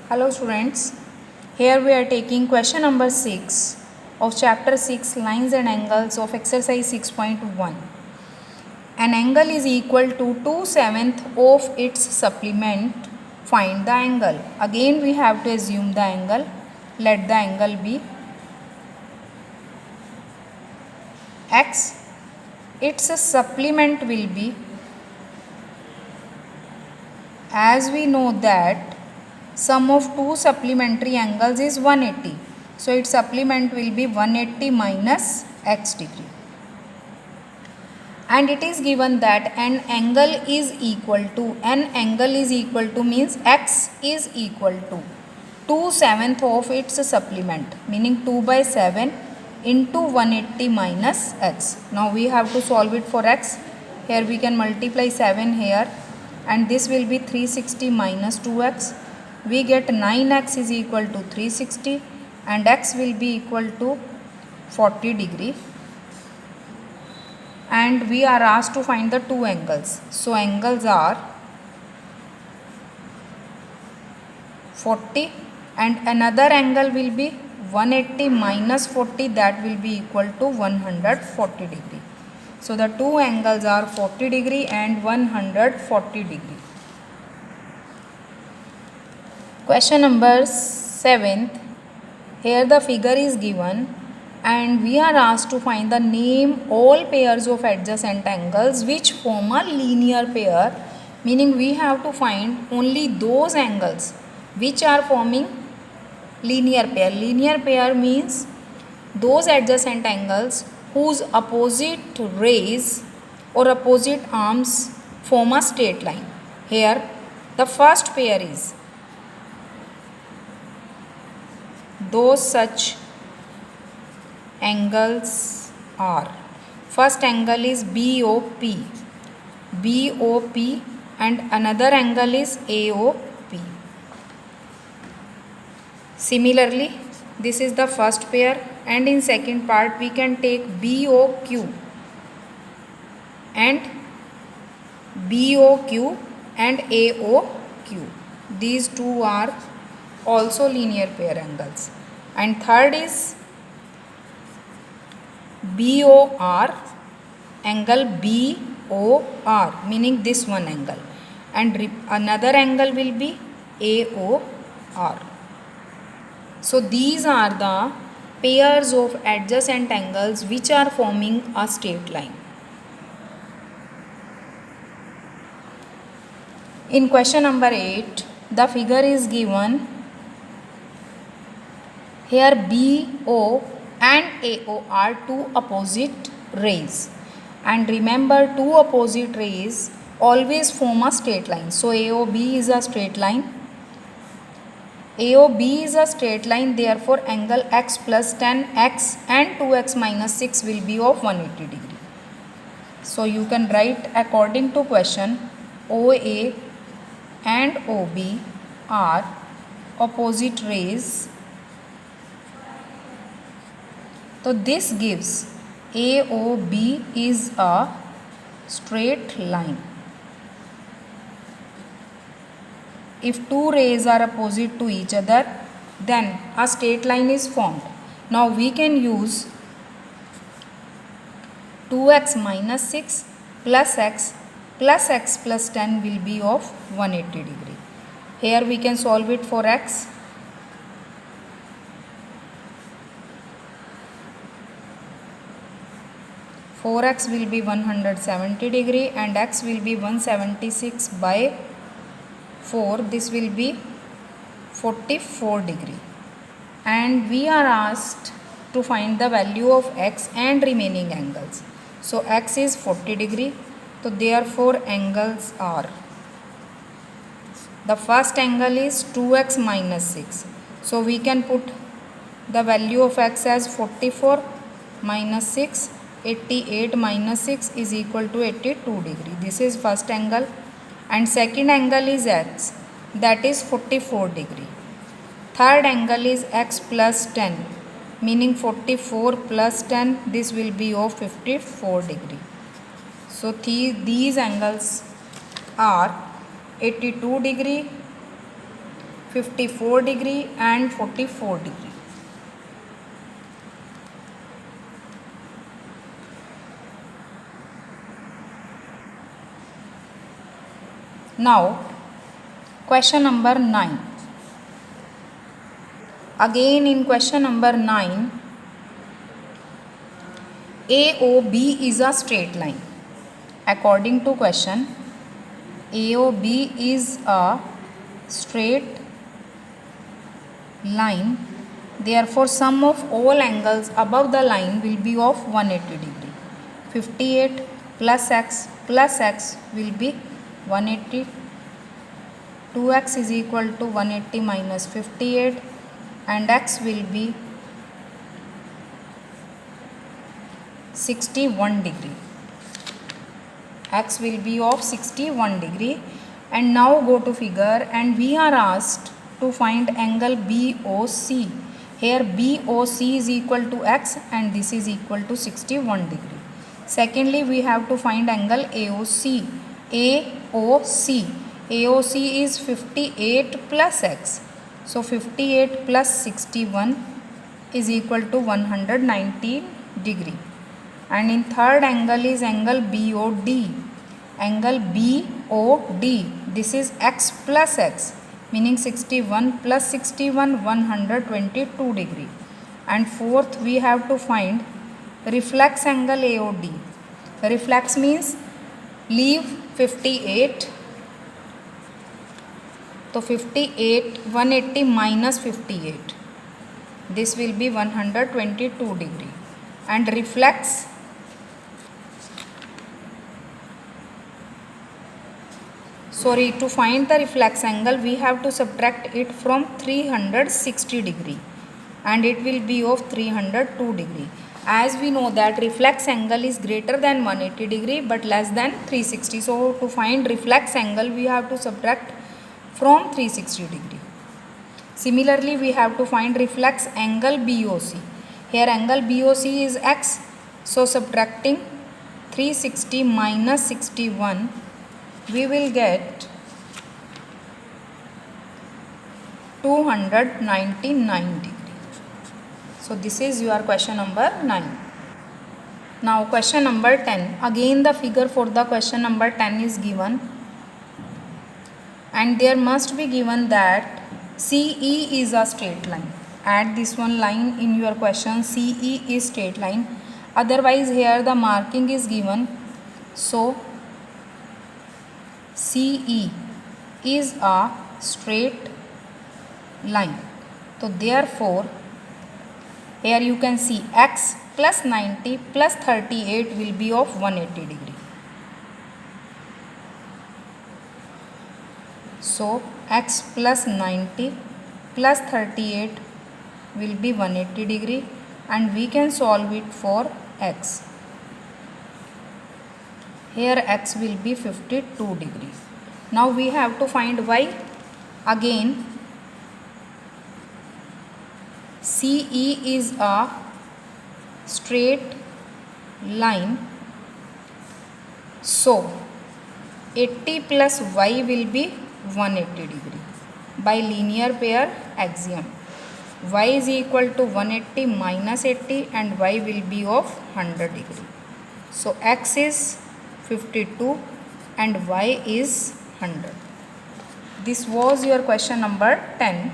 Hello students, here we are taking question number 6 of chapter 6 lines and angles of exercise 6.1. An angle is equal to 2/7 of its supplement. Find the angle. Again we have to assume the angle. Let the angle be x. Its supplement will be, as we know that sum of two supplementary angles is 180. So its supplement will be 180 minus x degree. And it is given that an angle is equal to means x is equal to 2/7 of its supplement, meaning 2/7 into 180 minus x. Now we have to solve it for x. Here we can multiply 7 here, and this will be 360 minus 2x. We get 9x is equal to 360 and x will be equal to 40 degree. And we are asked to find the two angles. So angles are 40 and another angle will be 180 minus 40, that will be equal to 140 degree. So the two angles are 40 degree and 140 degree. Question number 7. Here the figure is given and we are asked to find the name all pairs of adjacent angles which form a linear pair, meaning we have to find only those angles which are forming linear pair. Linear pair means those adjacent angles whose opposite rays or opposite arms form a straight line. Here the first pair is those such angles are, first angle is BOP and another angle is AOP. Similarly, this is the first pair, and in second part we can take BOQ and AOQ. These two are also linear pair angles. And third is BOR, angle BOR, meaning this one angle, and another angle will be AOR. So these are the pairs of adjacent angles which are forming a straight line. In question number 8, the figure is given. Here BO and AO are two opposite rays, and remember two opposite rays always form a straight line. So AOB is a straight line. AOB is a straight line, therefore angle x plus 10x and 2x minus 6 will be of 180 degree. So you can write according to question, OA and OB are opposite rays. So this gives AOB is a straight line. If two rays are opposite to each other, then a straight line is formed. Now we can use 2x minus 6 plus x plus 10 will be of 180 degree. Here we can solve it for x. For x will be 170 degree and x will be 176 by 4. This will be 44 degree. And we are asked to find the value of x and remaining angles. So x is 40 degree. So therefore angles are, the first angle is 2x minus 6. So we can put the value of x as 44 minus 6. 88 minus 6 is equal to 82 degree. This is first angle, and second angle is x, that is 44 degree. Third angle is x plus 10, meaning 44 plus 10, this will be of 54 degree. So these angles are 82 degree, 54 degree and 44 degree. Now question number 9. Again in question number 9, AOB is a straight line. According to question, AOB is a straight line. Therefore, sum of all angles above the line will be of 180 degree. 58 plus x will be 180. 2x is equal to 180 minus 58 and x will be 61 degree. X will be of 61 degree. And now go to figure and we are asked to find angle BOC. Here BOC is equal to x and this is equal to 61 degree. Secondly, we have to find angle AOC. AOC is 58 plus x. So 58 plus 61 is equal to 190 degree. And in third angle is angle BOD. Angle BOD, this is x plus x, meaning 61 plus 61, 122 degree. And fourth, we have to find reflex angle AOD. Reflex means leave 58. So 58, 180 minus 58. This will be 122 degree. And reflex, to find the reflex angle, we have to subtract it from 360 degree. And it will be of 302 degree. As we know that reflex angle is greater than 180 degree but less than 360. So to find reflex angle, we have to subtract from 360 degree. Similarly, we have to find reflex angle BOC. Here angle BOC is x. So subtracting 360 minus 61, we will get 299 degree. So this is your question number 9. Now question number 10. Again the figure for the question number 10 is given. And there must be given that CE is a straight line. Add this one line in your question. CE is straight line. Otherwise here the marking is given. So CE is a straight line. So therefore here you can see x plus 90 plus 38 will be of 180 degree. So x plus 90 plus 38 will be 180 degree and we can solve it for x. Here x will be 52 degree. Now we have to find y. Again CE is a straight line. So 80 plus y will be 180 degree by linear pair axiom. Y is equal to 180 minus 80 and y will be of 100 degree. So x is 52 and y is 100. This was your question number 10.